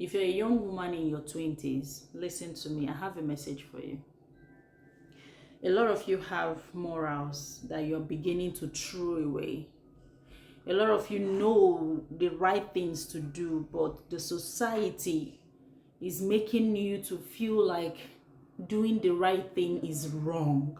If you're a young woman in your 20s, listen to me. I have a message for you. A lot of you have morals that you're beginning to throw away. A lot of you know the right things to do, but the society is making you to feel like doing the right thing is wrong.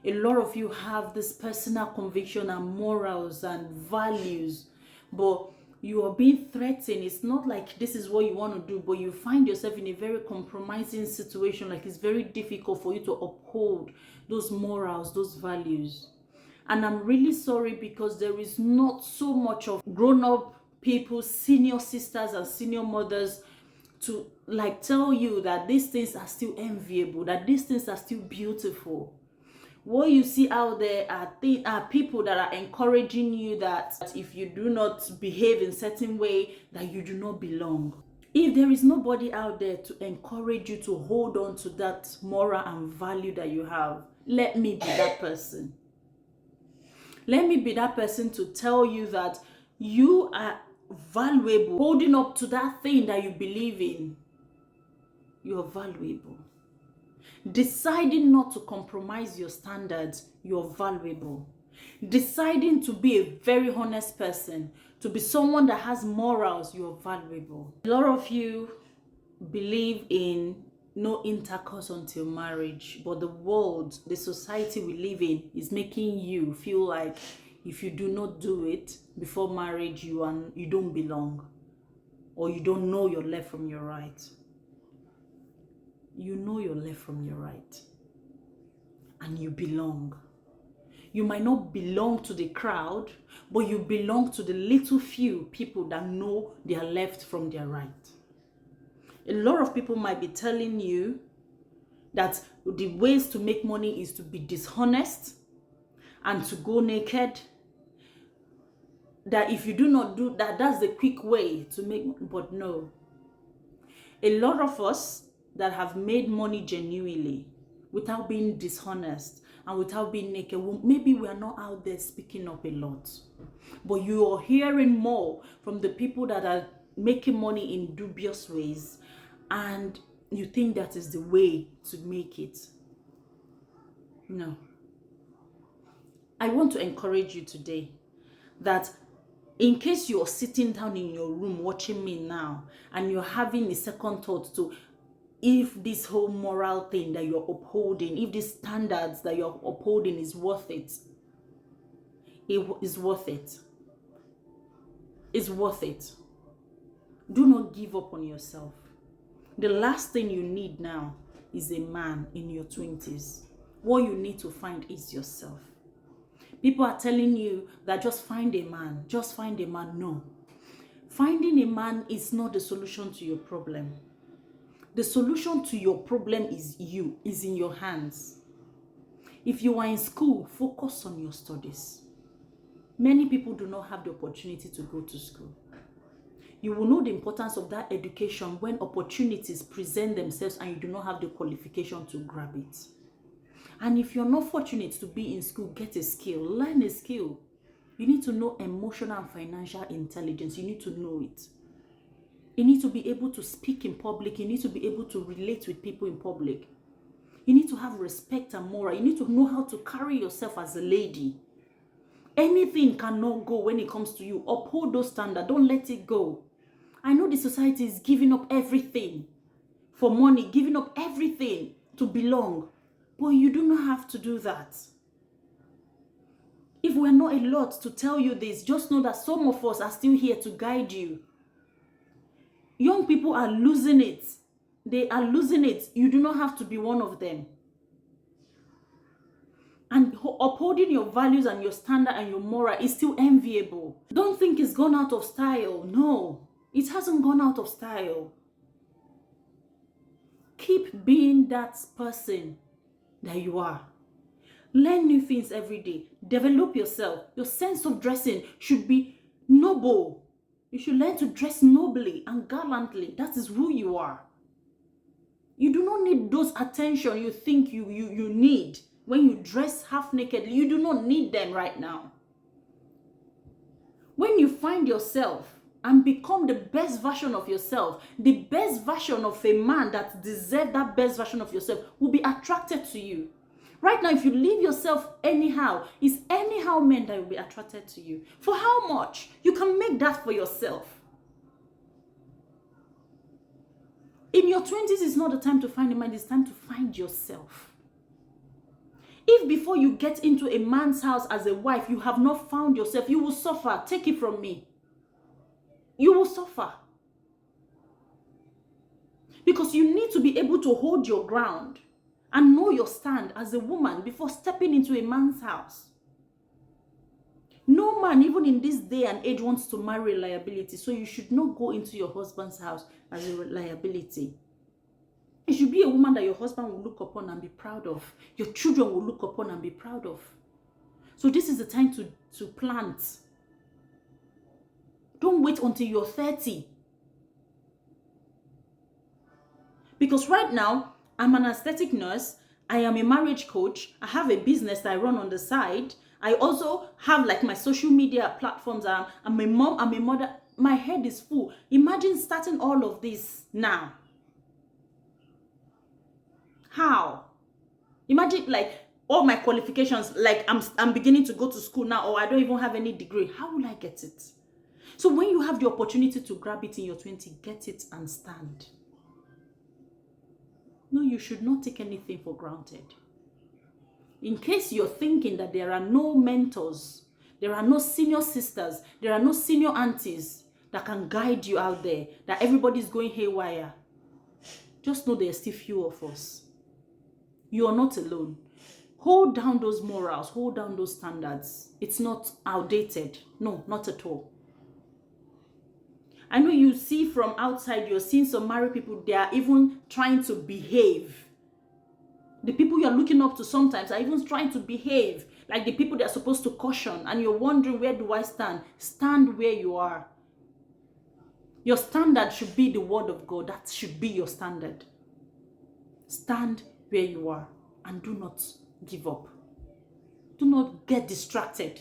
A lot of you have this personal conviction and morals and values, but you are being threatened. It's not like this is what you want to do, but you find yourself in a very compromising situation. Like it's very difficult for you to uphold those morals, those values. And I'm really sorry, because there is not so much of grown-up people, senior sisters and senior mothers, to like tell you that these things are still enviable, that these things are still beautiful. What you see out there are people that are encouraging you that if you do not behave in a certain way, that you do not belong. If there is nobody out there to encourage you to hold on to that moral and value that you have, let me be that person. Let me be that person to tell you that you are valuable. Holding up to that thing that you believe in, you are valuable. Deciding not to compromise your standards, you're valuable. Deciding to be a very honest person, to be someone that has morals, you're valuable. A lot of you believe in no intercourse until marriage, but the world, the society we live in is making you feel like if you do not do it before marriage, you don't belong, or you don't know your left from your right. You know your left from your right, and you belong. You might not belong to the crowd, but you belong to the little few people that know their left from their right. A lot of people might be telling you that the ways to make money is to be dishonest and to go naked. That if you do not do that, that's the quick way to make money. But no. A lot of us that have made money genuinely, without being dishonest and without being naked, maybe we are not out there speaking up a lot. But you are hearing more from the people that are making money in dubious ways, and you think that is the way to make it. No. I want to encourage you today that in case you're sitting down in your room watching me now and you're having a second thought to if this whole moral thing that you're upholding, if these standards that you're upholding is worth it, it is worth it. It's worth it. Do not give up on yourself. The last thing you need now is a man in your 20s. What you need to find is yourself. People are telling you that just find a man, just find a man. No. Finding a man is not the solution to your problem. The solution to your problem is in your hands. If you are in school, focus on your studies. Many people do not have the opportunity to go to school. You will know the importance of that education when opportunities present themselves and you do not have the qualification to grab it. And if you're not fortunate to be in school, get a skill, learn a skill. You need to know emotional and financial intelligence. You need to know it. You need to be able to speak in public. You need to be able to relate with people in public. You need to have respect and moral. You need to know how to carry yourself as a lady. Anything cannot go when it comes to you. Uphold those standards. Don't let it go. I know the society is giving up everything for money, giving up everything to belong. But you do not have to do that. If we're not a lot to tell you this, just know that some of us are still here to guide you. Young people are losing it. They are losing it. You do not have to be one of them. And upholding your values and your standard and your moral is still enviable. Don't think it's gone out of style. No, it hasn't gone out of style. Keep being that person that you are. Learn new things every day. Develop yourself. Your sense of dressing should be noble. You should learn to dress nobly and gallantly. That is who you are. You do not need those attention you think you need when you dress half naked. You do not need them right now. When you find yourself and become the best version of yourself, the best version of a man that deserves that best version of yourself will be attracted to you. Right now, if you live yourself anyhow, it's anyhow men that will be attracted to you. For how much? You can make that for yourself. In your 20s, it's not the time to find a man, it's time to find yourself. If before you get into a man's house as a wife, you have not found yourself, you will suffer. Take it from me. You will suffer. Because you need to be able to hold your ground and know your stand as a woman before stepping into a man's house. No man, even in this day and age, wants to marry a liability. So you should not go into your husband's house as a liability. It should be a woman that your husband will look upon and be proud of. Your children will look upon and be proud of. So this is the time to plant. Don't wait until you're 30. Because right now, I'm an aesthetic nurse. I am a marriage coach. I have a business that I run on the side. I also have like my social media platforms. I'm a mom, I'm a mother. My head is full. Imagine starting all of this now. How? Imagine like all my qualifications, like I'm beginning to go to school now, or I don't even have any degree. How will I get it? So when you have the opportunity to grab it in your 20s, get it and stand. No, you should not take anything for granted. In case you're thinking that there are no mentors, there are no senior sisters, there are no senior aunties that can guide you out there, that everybody's going haywire, just know there's still few of us. You are not alone. Hold down those morals, hold down those standards. It's not outdated. No, not at all. I know you see from outside, you're seeing some married people, they are even trying to behave. The people you're looking up to sometimes are even trying to behave like the people they're supposed to caution, and you're wondering, where do I stand? Stand where you are. Your standard should be the word of God. That should be your standard. Stand where you are and do not give up. Do not get distracted.